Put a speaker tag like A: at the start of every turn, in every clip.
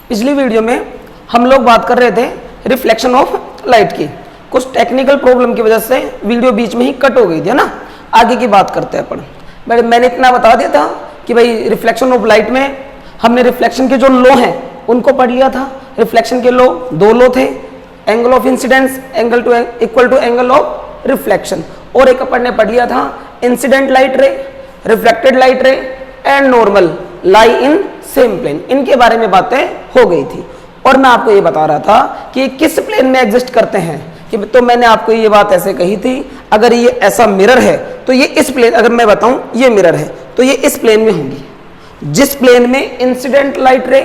A: पिछली वीडियो में हम लोग बात कर रहे थे रिफ्लेक्शन ऑफ लाइट की। कुछ टेक्निकल प्रॉब्लम की वजह से वीडियो बीच में ही कट हो गई थी ना। आगे की बात करते हैं अपन। मैंने इतना बता दिया था कि भाई रिफ्लेक्शन ऑफ लाइट में हमने रिफ्लेक्शन के जो लॉ हैं उनको पढ़ लिया था। रिफ्लेक्शन के लॉ दो लॉ थे, angle of incidence equal to angle of reflection, और एक अपन ने पढ़ लिया था incident light ray, reflected light ray and normal lie in same plane. इनके बारे में बातें हो गई थी और मैं आपको ये बता रहा था कि किस प्लेन में एग्जिस्ट करते हैं। कि तो मैंने आपको ये बात ऐसे कही थी, अगर ये ऐसा मिरर है तो ये इस प्लेन, अगर मैं बताऊं ये मिरर है तो ये इस प्लेन में होंगी। जिस प्लेन में incident light ray,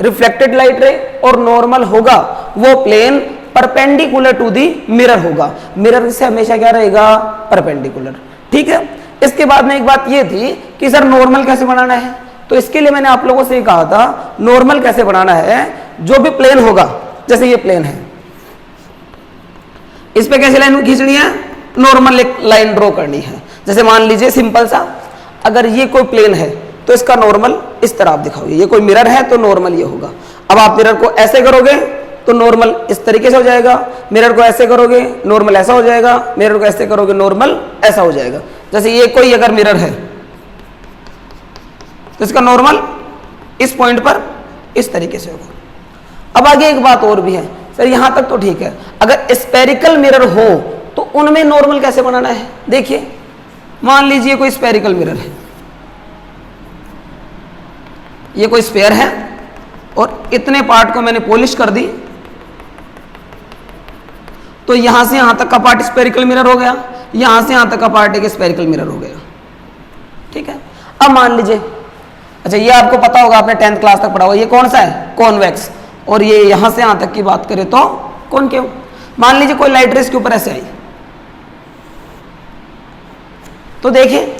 A: reflected light ray और नॉर्मल होगा वो plane perpendicular to the mirror होगा। मिरर से हमेशा क्या रहेगा? परपेंडिकुलर। ठीक है। इसके बाद में एक बात ये थी कि सर नॉर्मल कैसे बनाना है, तो इसके लिए मैंने आप लोगों से कहा था नॉर्मल कैसे बनाना है। जो भी प्लेन होगा, जैसे ये प्लेन है, इस पे कैसे लाइन खींचनी है? नॉर्मल एक लाइन ड्रॉ करनी है। जैसे मान लीजिए सिंपल सा, अगर ये कोई प्लेन है तो इसका नॉर्मल इस तरह आप दिखाओगे। ये कोई मिरर है तो नॉर्मल ये होगा। अब आप मिरर को ऐसे करोगे तो नॉर्मल इस तरीके से हो जाएगा, मिरर को ऐसे करोगे नॉर्मल ऐसा हो जाएगा, मिरर को ऐसे करोगे नॉर्मल ऐसा हो जाएगा। जैसे ये कोई अगर मिरर है तो इसका नॉर्मल इस पॉइंट पर इस तरीके से होगा। अब आगे एक बात और भी है सर, यहां तक तो ठीक है, अगर स्फेरिकल मिरर हो तो उनमें नॉर्मल कैसे बनाना है? देखिए मान लीजिए कोई स्फेरिकल मिरर है, ये कोई स्फेयर है और इतने पार्ट को मैंने पॉलिश कर दी तो यहां से यहां तक का पार्ट स्फेरिकल मिरर हो गया, यहां से यहां तक का पार्ट एक स्फेरिकल मिरर हो गया। ठीक है। अब मान लीजिए, अच्छा ये आपको पता होगा, आपने 10th क्लास तक पढ़ा होगा, ये कौन सा है? कॉन्वेक्स। और ये यहां से यहां तक की बात करें तो कॉनकेव। मान लीजिए कोई लाइट रेस के ऊपर ऐसे आई तो देखिए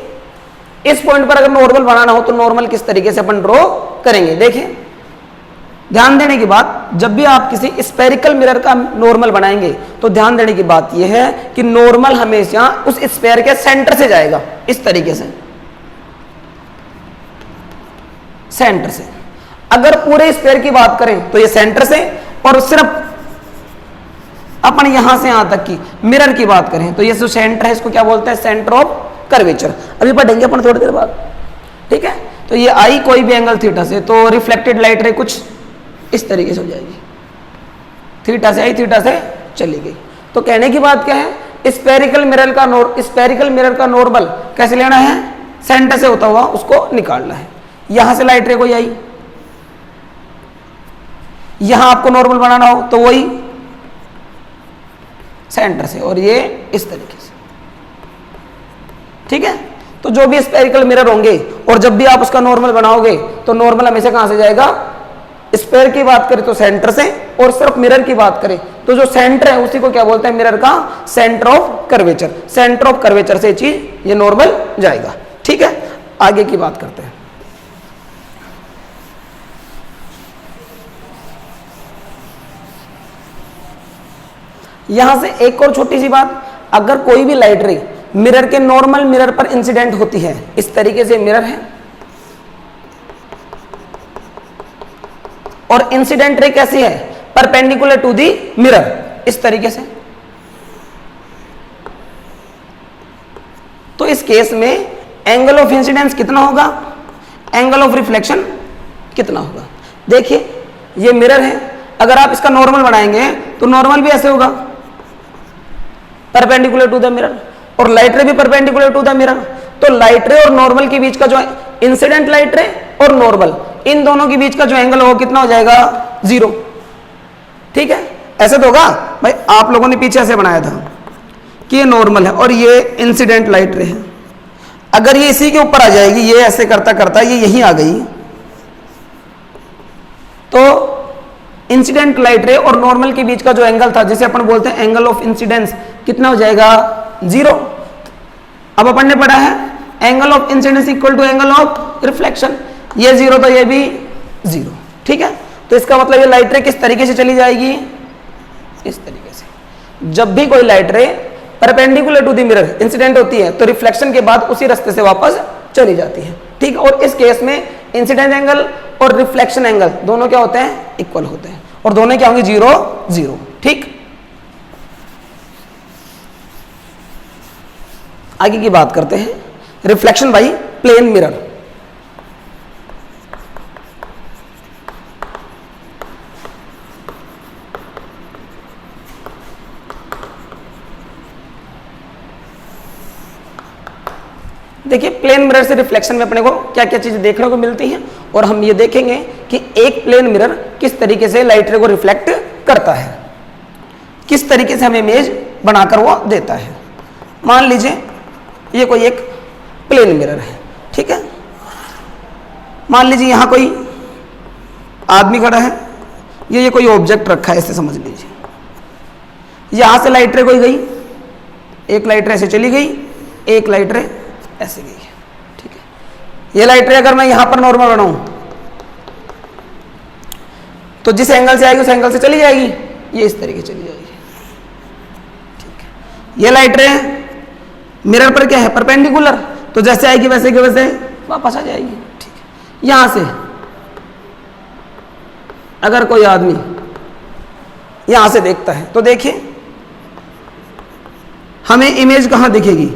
A: इस पॉइंट पर अगर नॉर्मल बनाना हो तो नॉर्मल किस तरीके से अपन ड्रॉ करेंगे। देखिए ध्यान देने की बात, जब भी आप किसी स्फेरिकल मिरर का नॉर्मल बनाएंगे तो ध्यान देने की बात यह है कि नॉर्मल हमेशा उस स्फेयर के सेंटर से जाएगा, इस तरीके से सेंटर से। अगर पूरे स्फेयर की बात करें तो ये सेंटर से, और सिर्फ अपन यहां से यहां तक की मिरर की बात करें तो ये जो सेंटर है इसको क्या बोलते हैं? Centre of curvature. अभी पढ़ेंगे अपन थोड़ी देर बाद। ठीक है। तो ये आई कोई भी एंगल थीटा से, तो रिफ्लेक्टेड लाइट रे कुछ इस तरीके से हो जाएगी, थीटा से आई थीटा से चली गई। तो कहने की बात क्या है? स्फेरिकल मिरर का नॉर्मल कैसे लेना है? सेंटर से होता हुआ उसको निकालना है। यहां से लाइट रे कोई आई, यहां आपको नॉर्मल बनाना हो तो वही सेंटर से, और ये इस तरीके से। ठीक है। तो जो भी स्फेरिकल मिरर होंगे और जब भी आप उसका नॉर्मल बनाओगे तो नॉर्मल हमेशा कहां से जाएगा? स्फेयर की बात करें तो सेंटर से, और सिर्फ मिरर की बात करें तो जो सेंटर है उसी को क्या बोलते हैं? मिरर का centre of curvature. Centre of curvature से चीज ये नॉर्मल जाएगा। ठीक है। आगे की बात करते हैं। यहां से एक और छोटी सी बात, अगर कोई भी लाइट रे मिरर के नॉर्मल मिरर पर इंसिडेंट होती है, इस तरीके से मिरर है और इंसिडेंट रे कैसी है? परपेंडिकुलर टू दी मिरर, इस तरीके से। तो इस केस में एंगल ऑफ इंसिडेंस कितना होगा? एंगल ऑफ रिफ्लेक्शन कितना होगा? देखिए ये मिरर है, अगर आप इसका नॉर्मल बनाएंगे तो नॉर्मल भी ऐसे होगा, परपेंडिकुलर टू द मिरर, और लाइट रे भी परपेंडिकुलर टू द मिरर। तो लाइट रे और नॉर्मल के बीच का जो इंसिडेंट लाइट रे और नॉर्मल, इन दोनों के बीच का जो एंगल होगा कितना हो जाएगा? 0। ठीक है। ऐसे तो होगा भाई, आप लोगों ने पीछे ऐसे बनाया था कि ये नॉर्मल है और ये इंसिडेंट लाइट रे है। अगर ये इसी के ऊपर आ जाएगी, ये ऐसे करता करता ये यहीं आ गई, तो इंसिडेंट लाइट रे और नॉर्मल के बीच का जो एंगल था, जिसे अपन बोलते हैं एंगल ऑफ इंसिडेंस, कितना हो जाएगा? 0। अब अपन ने पढ़ा है angle of incidence equal to angle of reflection, ये 0 तो ये भी 0। ठीक है। तो इसका मतलब ये लाइट रे किस तरीके से चली जाएगी? इस तरीके से। जब भी कोई light ray perpendicular to the mirror incident होती है तो रिफ्लेक्शन के बाद उसी रास्ते से वापस चली जाती है। ठीक है। और इस केस में इंसिडेंट एंगल और रिफ्लेक्शन एंगल दोनों क्या होते हैं, इक्वल होते हैं, और दोनों क्या होंगे, 0 0। ठीक, आगे की बात करते हैं, रिफ्लेक्शन बाई प्लेन मिरर। देखिए प्लेन मिरर से रिफ्लेक्शन में अपने को क्या क्या चीजें देखने को मिलती हैं, और हम ये देखेंगे कि एक प्लेन मिरर किस तरीके से लाइट रे को रिफ्लेक्ट करता है, किस तरीके से हमें इमेज बनाकर वो देता है। मान लीजिए ये कोई एक प्लेन मिरर है, ठीक है। मान लीजिए यहां कोई आदमी खड़ा है, ये कोई ऑब्जेक्ट रखा है, ऐसे समझ लीजिए। यहां से लाइट रे कोई गई, एक लाइट रे ऐसे चली गई, एक लाइट रे ऐसे गई है, ठीक है। ये लाइट रे अगर मैं यहां पर नॉर्मल बनाऊं तो जिस एंगल से आएगी उस एंगल से चली जाएगी, ये इस तरीके चली जाएगी, ठीक है। ये लाइट रे मिरर पर क्या है, परपेंडिकुलर, तो जैसे आएगी वैसे के वैसे वापस आ जाएगी, ठीक है। यहां से अगर कोई आदमी यहां से देखता है तो देखिए हमें इमेज कहां दिखेगी,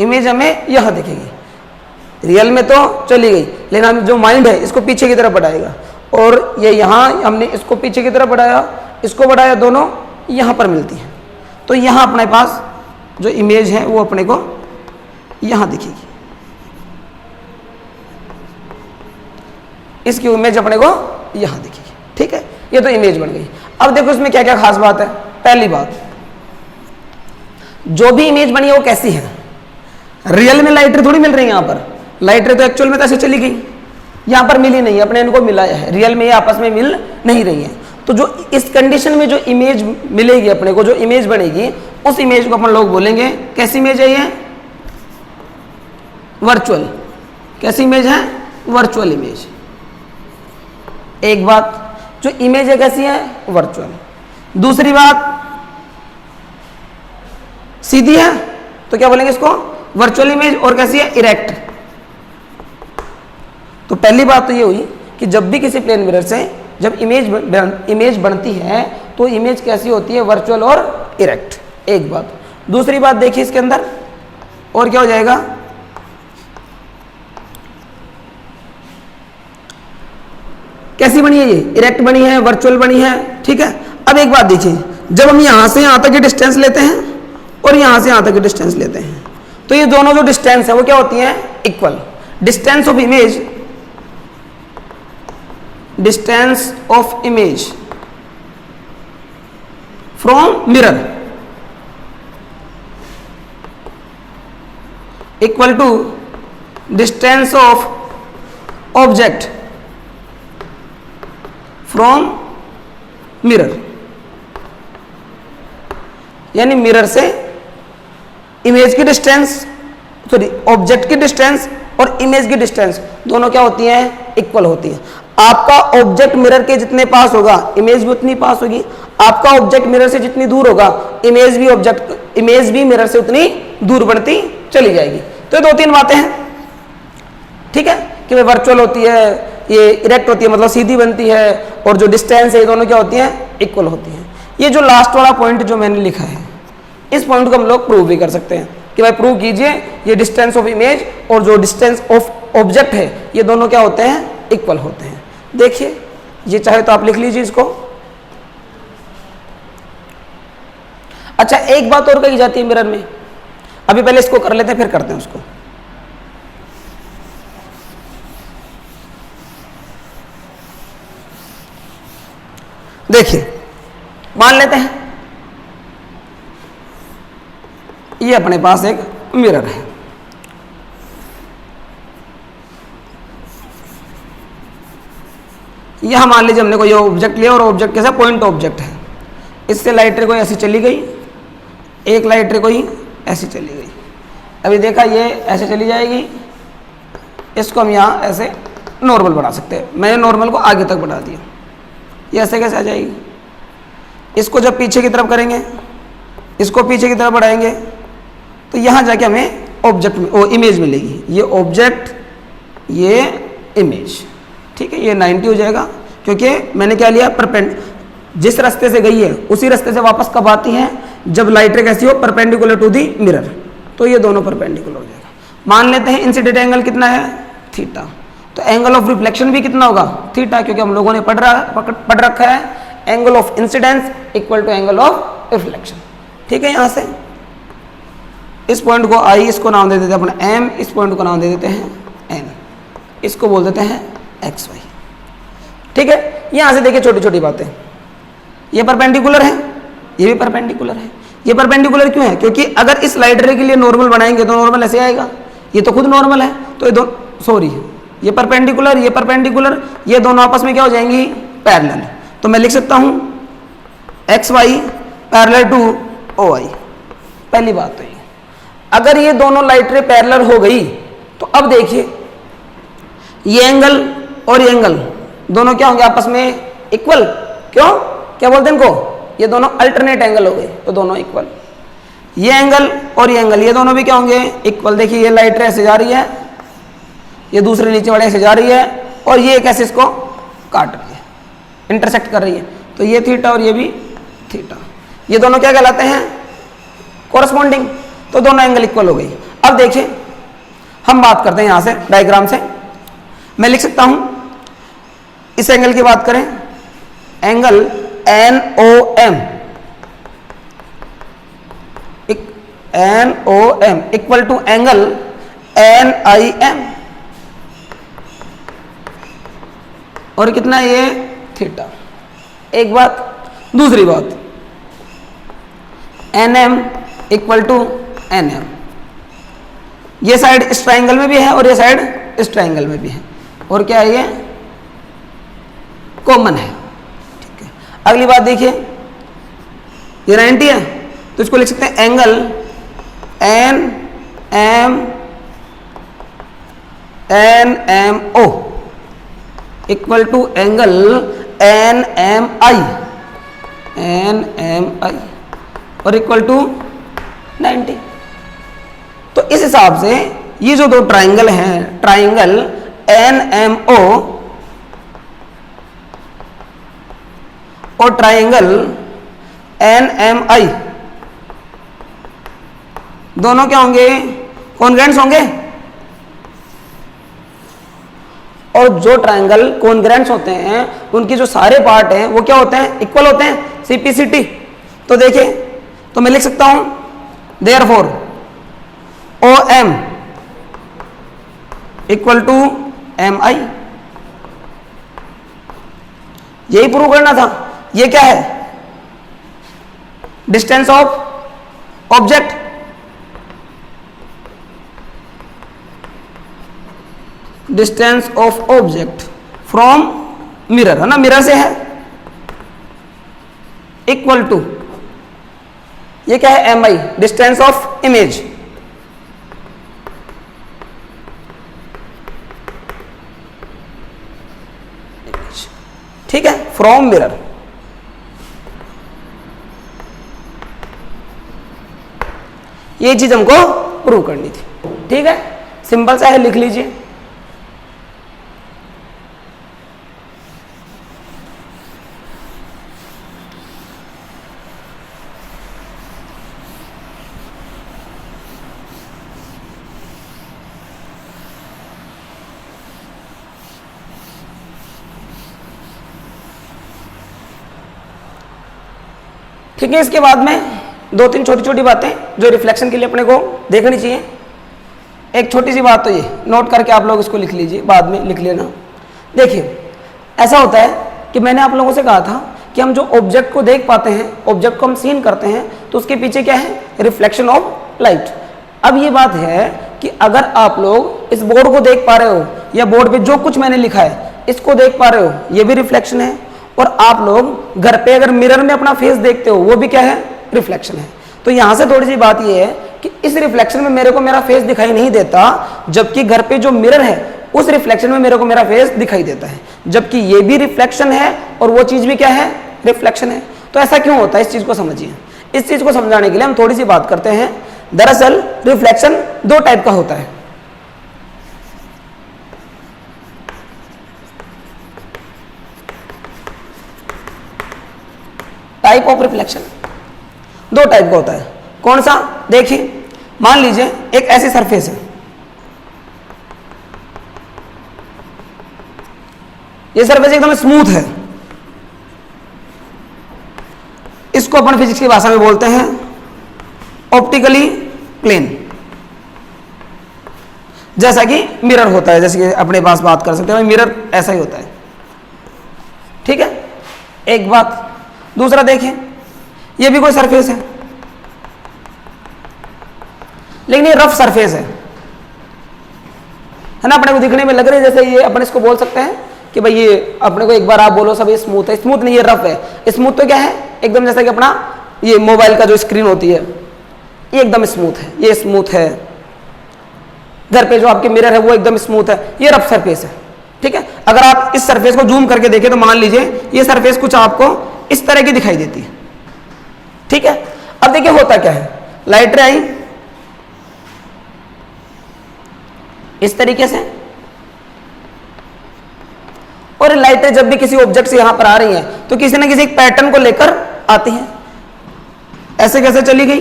A: इमेज हमें यहां दिखेगी। रियल में तो चली गई, लेकिन हम जो माइंड है इसको पीछे की तरफ बढ़ाएगा, और ये यहां हमने इसको पीछे की तरफ बढ़ाया, इसको बढ़ाया, दोनों यहां पर मिलती हैं, तो यहां अपने पास जो इमेज है वो अपने को यहां दिखेगी, इसकी इमेज अपने को यहां दिखेगी, ठीक है। ये तो इमेज बन गई। अब देखो इसमें क्या क्या खास बात है। पहली बात, जो भी इमेज बनी है वो कैसी है, रियल में लाइट रे थोड़ी मिल रही है, यहां पर लाइट रे तो एक्चुअल में तो ऐसे चली गई, यहां पर मिली नहीं, अपने इनको मिलाया है, रियल में ये आपस में मिल नहीं रही है। तो जो इस कंडीशन में जो इमेज मिलेगी अपने को, जो इमेज बनेगी, उस इमेज को अपन लोग बोलेंगे कैसी इमेज है, ये वर्चुअल। कैसी इमेज है, वर्चुअल इमेज। एक बात, जो इमेज है कैसी है, वर्चुअल। दूसरी बात, सीधी है तो क्या बोलेंगे इसको, वर्चुअल इमेज, और कैसी है, इरेक्ट। तो पहली बात तो ये हुई कि जब भी किसी प्लेन मिरर से जब इमेज बनती है तो इमेज कैसी होती है, वर्चुअल और इरेक्ट। एक बात। दूसरी बात देखिए इसके अंदर और क्या हो जाएगा, कैसी बनी है, ये इरेक्ट बनी है, वर्चुअल बनी है, ठीक है। अब एक बात देखिए, जब हम यहां से यहां तक की डिस्टेंस लेते हैं और यहां से यहां तक की डिस्टेंस लेते हैं, तो ये दोनों जो डिस्टेंस है वो क्या होती है, equal. Distance of image, distance of image from mirror equal to distance of object from mirror. यानी मिरर से इमेज की डिस्टेंस, सॉरी ऑब्जेक्ट की डिस्टेंस और इमेज की डिस्टेंस दोनों क्या होती हैं, इक्वल होती है। आपका ऑब्जेक्ट मिरर के जितने पास होगा इमेज भी उतनी पास होगी, आपका ऑब्जेक्ट मिरर से जितनी दूर होगा इमेज भी मिरर से उतनी दूर बढ़ती चली जाएगी। तो ये दो तीन बातें हैं, ठीक है, कि भाई वर्चुअल होती है, ये इरेक्ट होती है, मतलब सीधी बनती है, और जो डिस्टेंस है ये दोनों क्या होती हैं, इक्वल होती हैं। ये जो लास्ट वाला पॉइंट जो मैंने लिखा है, इस पॉइंट को हम लोग प्रूव भी कर सकते हैं कि भाई प्रूव कीजिए ये डिस्टेंस ऑफ इमेज और जो डिस्टेंस ऑफ ऑब्जेक्ट है ये दोनों क्या होते हैं, इक्वल होते हैं। देखिए ये चाहे तो आप लिख लीजिए इसको। अच्छा एक बात और कही जाती है मिरर में, अभी पहले इसको कर लेते हैं फिर करते हैं उसको। देखिए मान लेते हैं ये अपने पास एक मिरर है, यह मान लीजिए हमने कोई ऑब्जेक्ट लिया और ऑब्जेक्ट कैसा पॉइंट ऑब्जेक्ट है, इससे लाइट रे कोई ऐसी चली गई, एक लाइट रे कोई ऐसी चली गई। अभी देखा ये ऐसे चली जाएगी, इसको हम यहाँ ऐसे नॉर्मल बढ़ा सकते हैं। मैंने नॉर्मल को आगे तक बढ़ा दिया, ये ऐसे कैसे आ जाएगी। इसको जब पीछे की तरफ करेंगे, इसको पीछे की तरफ बढ़ाएंगे तो यहाँ जाके हमें ऑब्जेक्ट में इमेज मिलेगी, ये ऑब्जेक्ट ये इमेज, ठीक है। ये 90 हो जाएगा क्योंकि मैंने क्या लिया, जिस रास्ते से गई है उसी रास्ते से वापस कब आती है, जब लाइट रे कैसी हो, परपेंडिकुलर टू दी मिरर, तो ये दोनों परपेंडिकुलर हो जाएगा। मान लेते हैं इंसिडेंट एंगल कितना है, थीटा, तो एंगल ऑफ रिफ्लेक्शन भी कितना होगा, थीटा, क्योंकि हम लोगों ने पढ़ रखा है angle of incidence equal to angle of reflection, ठीक है। यहां से इस पॉइंट को आई, इसको नाम दे देते हैं अपने एम, इस पॉइंट को नाम दे देते हैं एन, इसको बोल देते हैं एक्स वाई, ठीक है। यहां से देखिए छोटी छोटी बातें, ये परपेंडिकुलर है, ये भी परपेंडिकुलर है। ये परपेंडिकुलर क्यों है, क्योंकि अगर इस लाइट रे के लिए नॉर्मल बनाएंगे तो नॉर्मल ऐसे आएगा, ये तो खुद नॉर्मल है, तो ये ये परपेंडिकुलर, ये परपेंडिकुलर, ये दोनों आपस में क्या हो जाएंगी, पैरेलल। तो मैं लिख सकता हूं X Y parallel to O Y. पहली बात तो ये, अगर ये दोनों लाइट रे पैरेलल हो गई तो अब देखिए ये एंगल और ये एंगल दोनों क्या होंगे आपस में इक्वल, क्यों, क्या बोलते हैं इनको, ये दोनों अल्टरनेट एंगल हो गए, तो दोनों इक्वल। ये एंगल और ये एंगल, ये दोनों भी क्या होंगे, इक्वल। देखिए ये लाइट रे ऐसे जा रही है, ये दूसरे नीचे वाले ऐसे जा रही है, और ये एक ऐसे इसको काट रही है, इंटरसेक्ट कर रही है, तो ये थीटा और ये भी थीटा, ये दोनों क्या कहलाते हैं, कोरस्पॉन्डिंग, तो दोनों एंगल इक्वल हो गई। अब देखिए हम बात करते हैं यहां से डायग्राम से, मैं लिख सकता हूं इस एंगल की बात करें, angle NOM, NOM equal to angle NIM, और कितना है ये, थीटा। एक बात, दूसरी बात, NM इक्वल टू NM, ये साइड इस ट्राइंगल में भी है और ये साइड इस ट्राइंगल में भी है, और क्या है ये, कॉमन है, ठीक है। अगली बात देखिए, ये 90 है, तो इसको लिख सकते हैं angle NMO equal to angle NMI और इक्वल टू 90। तो इस हिसाब से ये जो दो ट्राइंगल हैं, ट्राइंगल NMO और ट्राइंगल NMI, दोनों क्या होंगे, कॉन्ग्रेंट्स होंगे। और जो ट्राइंगल कॉन्ग्रेंट्स होते हैं उनकी जो सारे पार्ट हैं वो क्या होते हैं, इक्वल होते हैं, CPCT। तो देखिए, तो मैं लिख सकता हूं therefore OM equal to MI, यही प्रूव करना था। ये क्या है, distance of object, distance of object from mirror, है ना, मिरर से है, इक्वल टू ये क्या है, MI, डिस्टेंस ऑफ इमेज, ठीक है, फ्रॉम मिरर। ये चीज हमको प्रूव करनी थी, ठीक है, सिंपल सा है, लिख लीजिए। ठीक है, इसके बाद में दो तीन छोटी छोटी बातें जो रिफ्लेक्शन के लिए अपने को देखनी चाहिए। एक छोटी सी बात तो ये नोट करके आप लोग इसको लिख लीजिए, बाद में लिख लेना। देखिए, ऐसा होता है कि मैंने आप लोगों से कहा था कि हम जो ऑब्जेक्ट को देख पाते हैं, ऑब्जेक्ट को हम सीन करते हैं, तो उसके पीछे क्या है, रिफ्लेक्शन ऑफ लाइट। अब ये बात है कि अगर आप लोग इस बोर्ड को देख पा रहे हो या बोर्ड पे जो कुछ मैंने लिखा है इसको देख पा रहे हो, ये भी रिफ्लेक्शन है। और आप लोग घर पे अगर मिरर में अपना फेस देखते हो, वो भी क्या है, रिफ्लेक्शन है। तो यहां से थोड़ी सी बात ये है कि इस रिफ्लेक्शन में मेरे को मेरा फेस दिखाई नहीं देता, जबकि घर पे जो मिरर है उस रिफ्लेक्शन में मेरे को मेरा फेस दिखाई देता है, जबकि ये भी रिफ्लेक्शन है और वो चीज भी क्या है, रिफ्लेक्शन है। तो ऐसा क्यों होता है, इस चीज को समझिए। इस चीज को समझाने के लिए हम थोड़ी सी बात करते हैं। दरअसल रिफ्लेक्शन दो टाइप का होता है। टाइप ऑफ रिफ्लेक्शन दो टाइप का होता है। कौन सा? देखिए, मान लीजिए एक ऐसी सरफेस है, ये सरफेस एकदम स्मूथ है, इसको अपन फिजिक्स की भाषा में बोलते हैं ऑप्टिकली प्लेन। जैसा कि मिरर होता है, जैसे कि अपने पास बात कर सकते हैं, मिरर ऐसा ही होता है। ठीक है, एक बात। दूसरा देखिए, ये भी कोई सरफेस है, लेकिन ये रफ सरफेस है ना, अपने को दिखने में लग रहा है जैसे ये, अपन इसको बोल सकते हैं कि भाई ये, अपने को एक बार आप बोलो सब ये स्मूथ है, स्मूथ नहीं, ये रफ है। स्मूथ तो क्या है? एकदम जैसा कि अपना ये मोबाइल का जो स्क्रीन होती है, ये एकदम स्मूथ है, ये स्मूथ है। घर पे जो आपके मिरर है वो एकदम स्मूथ है, ये रफ सरफेस है। ठीक है, अगर आप इस सरफेस को जूम करके देखें तो मान लीजिए ये सरफेस कुछ आपको इस तरह की दिखाई देती है। ठीक है, अब देखिए होता क्या है, लाइट रे आई इस तरीके से, और लाइटें जब भी किसी ऑब्जेक्ट से यहां पर आ रही हैं तो किसी ना किसी एक पैटर्न को लेकर आती हैं। ऐसे कैसे चली गई?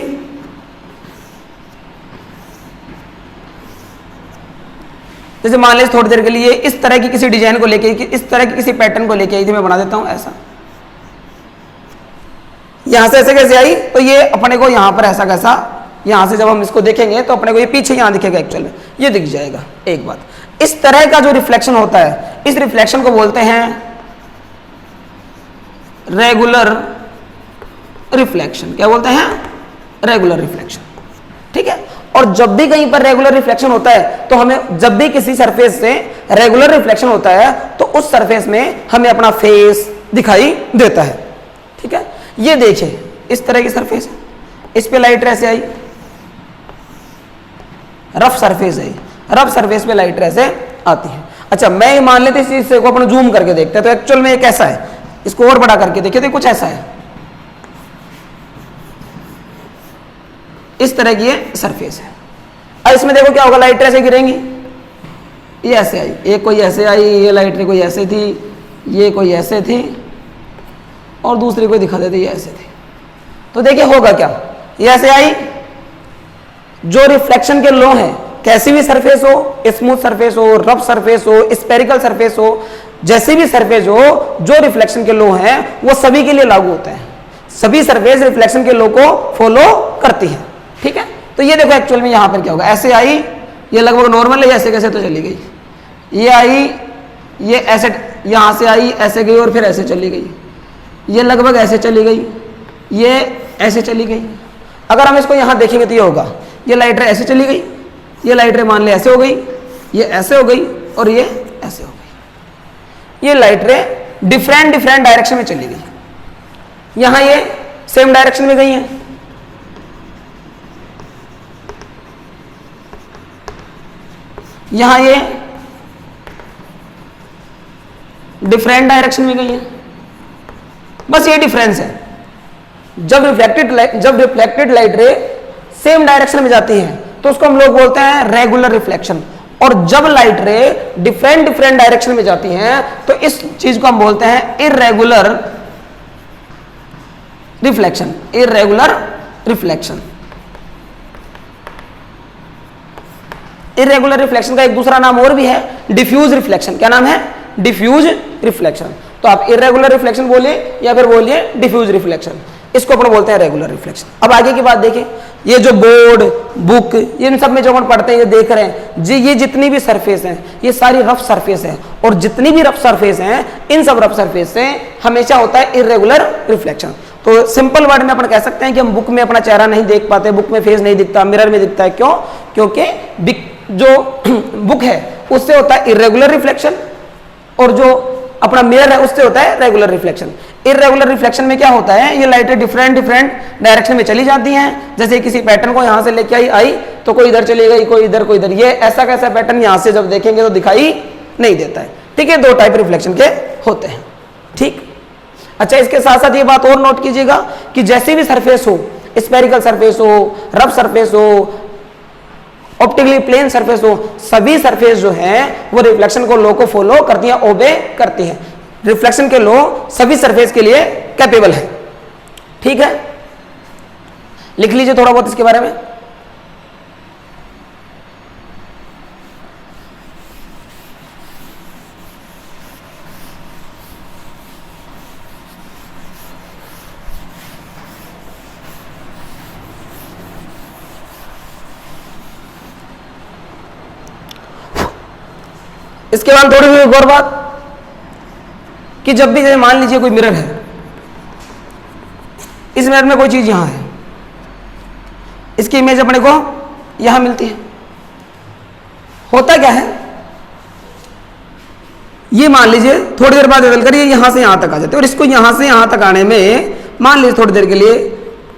A: जैसे मान लीजिए थोड़ी देर के लिए इस तरह की किसी डिजाइन को लेके, इस तरह की किसी पैटर्न को लेके आई थी, मैं बना देता हूं ऐसा। यहां से ऐसे कैसे आई? तो ये अपने को यहां पर ऐसा कैसा, यहां से जब हम इसको देखेंगे तो अपने को ये पीछे यहां दिखेगा, एक्चुअल में ये दिख जाएगा। एक बात, इस तरह का जो रिफ्लेक्शन होता है, इस रिफ्लेक्शन को बोलते हैं रेगुलर रिफ्लेक्शन। क्या बोलते हैं? Regular reflection. ठीक है, और जब भी कहीं पर रेगुलर रिफ्लेक्शन होता है तो हमें, जब भी किसी सरफेस से रेगुलर रिफ्लेक्शन होता है तो उस सरफेस में हमें अपना फेस दिखाई देता है। ठीक है, ये देखिए इस तरह की सरफेस है, इस पे लाइट ऐसे आई, रफ सरफेस है, रफ सरफेस पे लाइट ऐसे आती है। अच्छा, मैं मान लेते इस चीज को अपन जूम करके देखते हैं तो एक्चुअल में ये कैसा है, इसको और बड़ा करके देखिए तो कुछ ऐसा है, इस तरह की ये सरफेस है। अब इसमें देखो क्या होगा, लाइट ऐसे गिरेंगी, ये ऐसे आई, एक कोई ऐसे आई, ये लाइट कोई ऐसे थी, ये कोई ऐसे थी, और दूसरी कोई दिखा देते ये ऐसे थी। तो देखिए होगा क्या, ये ऐसे आई, जो रिफ्लेक्शन के लॉ है, कैसी भी सरफेस हो, स्मूथ सरफेस हो, रफ सरफेस हो, स्फेरिकल सरफेस हो, जैसी भी सरफेस हो, जो रिफ्लेक्शन के लॉ है वो सभी के लिए लागू होता है। सभी सरफेस रिफ्लेक्शन के लॉ को फॉलो करती है। ठीक है, तो ये देखो एक्चुअल में यहां पर क्या होगा, ऐसे आई, ये लगभग नॉर्मल है, ऐसे कैसे तो चली गई, ये आई, ये ऐसे यहां से आई, ऐसे गई और फिर ऐसे चली गई, ये लगभग ऐसे चली गई, ये ऐसे चली गई। अगर हम इसको यहां देखेंगे तो ये होगा, ये लाइट रे ऐसे चली गई, ये लाइट रे मान ले ऐसे हो गई, ये ऐसे हो गई और ये ऐसे हो गई। ये लाइट रे डिफरेंट डायरेक्शन में चली गई। यहां ये सेम डायरेक्शन में गई है, यहां ये डिफरेंट डायरेक्शन में गई है। बस ये डिफरेंस है। जब रिफ्लेक्टेड लाइट रे सेम डायरेक्शन में जाती है तो उसको हम लोग बोलते हैं रेगुलर रिफ्लेक्शन, और जब लाइट रे डिफरेंट डायरेक्शन में जाती हैं तो इस चीज को हम बोलते हैं irregular reflection. Irregular reflection, irregular reflection का एक दूसरा नाम और भी है, डिफ्यूज रिफ्लेक्शन। क्या नाम है? Diffuse reflection. तो आप इर्रेगुलर रिफ्लेक्शन बोलिए या फिर बोलिए डिफ्यूज रिफ्लेक्शन, इसको अपन बोलते हैं रेगुलर रिफ्लेक्शन। अब आगे की बात देखिए, ये जो बोर्ड, बुक, ये इन सब में जो अपन पढ़ते हैं, ये देख रहे हैं जी, ये जितनी भी सरफेस हैं ये सारी रफ सरफेस है, और जितनी भी रफ सरफेस हैं इन सब रफ सरफेस से हमेशा होता है इर्रेगुलर रिफ्लेक्शन। तो सिंपल वर्ड में अपन कह सकते हैं कि हम बुक में अपना चेहरा नहीं देख पाते, बुक में फेस नहीं दिखता, मिरर में दिखता है। क्यों? क्योंकि जो बुक है उससे होता है इर्रेगुलर रिफ्लेक्शन, और जो अपना मिरर है उससे होता है रेगुलर रिफ्लेक्शन। इर्रेगुलर रिफ्लेक्शन में क्या होता है, ये लाइटें डिफरेंट डायरेक्शन में चली जाती हैं। जैसे किसी पैटर्न को यहां से लेके आई तो कोई इधर चली गई, कोई इधर, कोई इधर, ये ऐसा कैसा पैटर्न यहां से जब देखेंगे तो दिखाई नहीं देता है। ठीक है, दो टाइप रिफ्लेक्शन के होते हैं। ठीक, अच्छा, इसके साथ साथ ये बात और नोट कीजिएगा कि जैसी भी सरफेस हो, स्पेरिकल सरफेस हो, रफ सरफेस हो, ऑप्टिकली प्लेन सरफेस हो, सभी सरफेस जो है वो रिफ्लेक्शन को लॉ को फॉलो करती है, ओबे करती है। रिफ्लेक्शन के लॉ सभी सरफेस के लिए कैपेबल है। ठीक है, लिख लीजिए थोड़ा बहुत इसके बारे में। इसके बाद थोड़ी सी एक और बात कि जब भी जैसे मान लीजिए कोई मिरर है, इस मिरर में कोई चीज यहां है, इसकी इमेज अपने को यहां मिलती है। होता क्या है, ये मान लीजिए थोड़ी देर बाद बदल कर ये यहां से यहां तक आ जाते हैं, और इसको यहां से यहां तक आने में मान लीजिए थोड़ी देर के लिए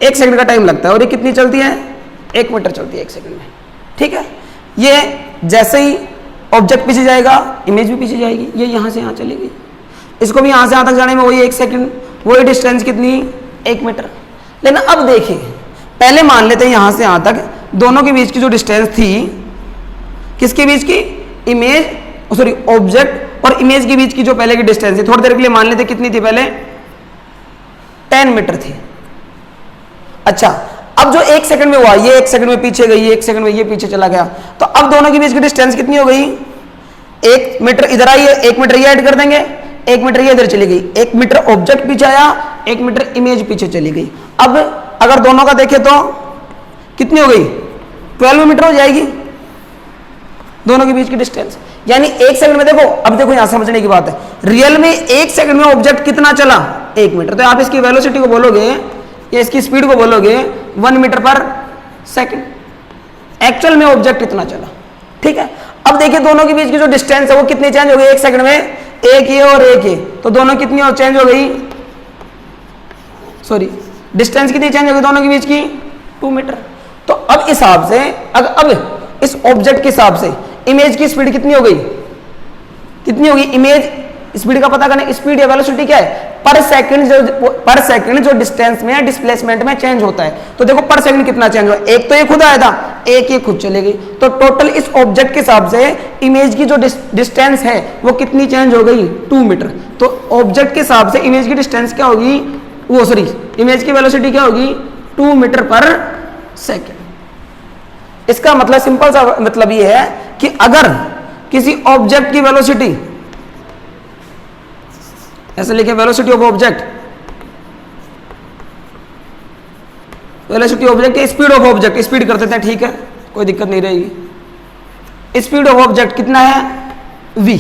A: 1 सेकंड का टाइम लगता है, और ये कितनी चलती है, 1 मीटर चलती है 1 सेकंड में। ठीक है, ये जैसे ही ऑब्जेक्ट पीछे जाएगा, इमेज भी पीछे जाएगी, ये यहां से यहां चलेगी, इसको भी यहां से यहां तक जाने में वही 1 सेकंड, वही डिस्टेंस कितनी, 1 मीटर। लेकिन अब देखिए, पहले मान लेते हैं यहां से यहां तक दोनों के बीच की जो डिस्टेंस थी, किसके बीच की, इमेज सॉरी ऑब्जेक्ट और इमेज के बीच की जो पहले की डिस्टेंस थी, थोड़ी देर के लिए मान लेते कितनी थी, पहले 10 मीटर थी। अच्छा, अब जो 1 सेकंड में हुआ, ये 1 सेकंड में पीछे गई, 1 सेकंड में ये पीछे चला गया, तो अब दोनों के बीच की डिस्टेंस कितनी हो गई, 1 मीटर इधर आई है, 1 मीटर ये ऐड कर देंगे, 1 मीटर ये इधर चली गई, 1 मीटर ऑब्जेक्ट पीछे आया, 1 मीटर इमेज पीछे चली गई। अब अगर दोनों का देखें तो कितनी हो गई, 12 मीटर हो जाएगी दोनों के बीच की डिस्टेंस। यानी 1 सेकंड में देखो, अब देखो यहां समझने की बात है, रियल में 1 सेकंड में ऑब्जेक्ट कितना चला, 1 मीटर। तो आप इसकी वेलोसिटी को बोलोगे या इसकी स्पीड को बोलोगे 1 मीटर पर सेकंड, एक्चुअल में ऑब्जेक्ट इतना चला। ठीक है, अब देखिए दोनों के बीच की जो डिस्टेंस है वो कितनी चेंज हो गई 1 सेकंड में, 1 ये और 1 ये, तो दोनों कितनी और चेंज हो गई, सॉरी डिस्टेंस कितनी चेंज हो गई दोनों के बीच की, 2 मीटर। तो अब इस हिसाब से अब इस ऑब्जेक्ट के हिसाब से इमेज की स्पीड कितनी हो गई, कितनी होगी, इमेज स्पीड का पता करना, स्पीड या वेलोसिटी क्या है, पर सेकंड जो डिस्टेंस में डिस्प्लेसमेंट में चेंज होता है। तो देखो पर सेकंड कितना चेंज हुआ, 1 तो ये खुद आया था, 1 ये खुद चली गई, तो टोटल इस ऑब्जेक्ट के हिसाब से इमेज की जो डिस्टेंस है वो कितनी चेंज हो गई, 2 मीटर। तो ऑब्जेक्ट के हिसाब से इमेज की डिस्टेंस क्या होगी, वो सॉरी इमेज की वेलोसिटी क्या होगी, 2 मीटर पर सेकंड। इसका मतलब सिंपल सा मतलब ये है कि अगर किसी ऑब्जेक्ट की वेलोसिटी, ऐसे लिखे velocity of object, velocity object या स्पीड ऑफ ऑब्जेक्ट, स्पीड कर देते हैं, ठीक है कोई दिक्कत नहीं रहेगी। स्पीड ऑफ ऑब्जेक्ट कितना है, v,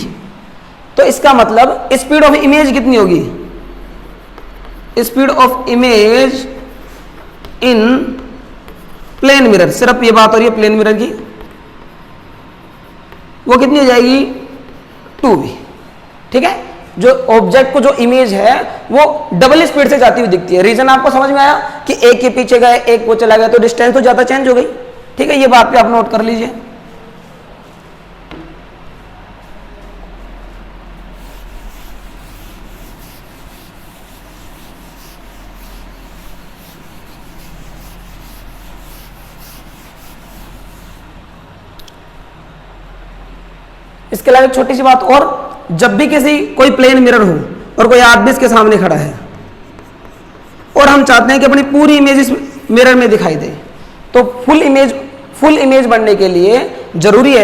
A: तो इसका मतलब स्पीड ऑफ इमेज कितनी होगी, speed of image in plane mirror, सिर्फ ये बात हो रही है प्लेन मिरर की, वो कितनी हो जाएगी, 2v। ठीक है, जो ऑब्जेक्ट को जो इमेज है वो डबल स्पीड से जाती हुई दिखती है। रीजन आपको समझ में आया कि 1 के पीछे गए, 1 वो चला गया, तो डिस्टेंस तो ज्यादा चेंज हो गई। ठीक है, ये बात पे आप नोट कर लीजिए। इसके अलावा एक छोटी सी बात और, जब भी किसी कोई प्लेन मिरर हो और कोई आदमी इसके सामने खड़ा है और हम चाहते हैं कि अपनी पूरी इमेज इस मिरर में दिखाई दे, तो फुल इमेज बनने के लिए जरूरी है